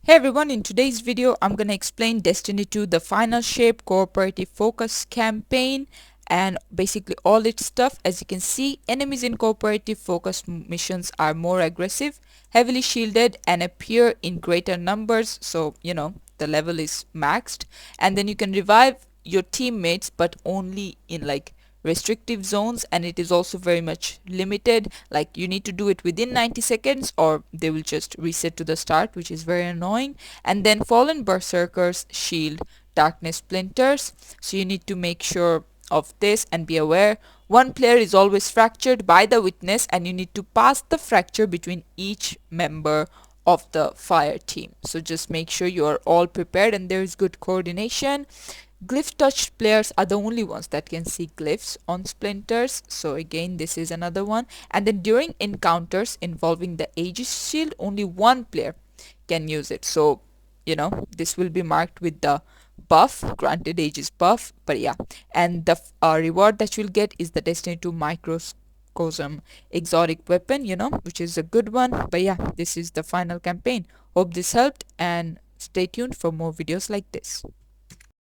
Hey everyone, in today's video I'm gonna explain Destiny 2 the final shape cooperative focus campaign and basically all its stuff. As you can see, enemies in cooperative focus missions are more aggressive, heavily shielded, and appear in greater numbers, so the level is maxed. And then you can revive your teammates, but only in like restrictive zones, and it is also very much limited. Like, you need to do it within 90 seconds or they will just reset to the start, which is very annoying. And then fallen berserkers shield darkness splinters, so you need to make sure of this and be aware. One player is always fractured by the witness, and you need to pass the fracture between each member of the fire team. So just make sure you are all prepared and there is good coordination. Glyph touched players are the only ones that can see glyphs on splinters, so again this is another one. And then during encounters involving the Aegis shield, only one player can use it, so this will be marked with the buff, granted Aegis buff. But yeah, and the reward that you'll get is the Destiny 2 microcosm exotic weapon, which is a good one. But yeah, this is the final campaign. Hope this helped, and stay tuned for more videos like this.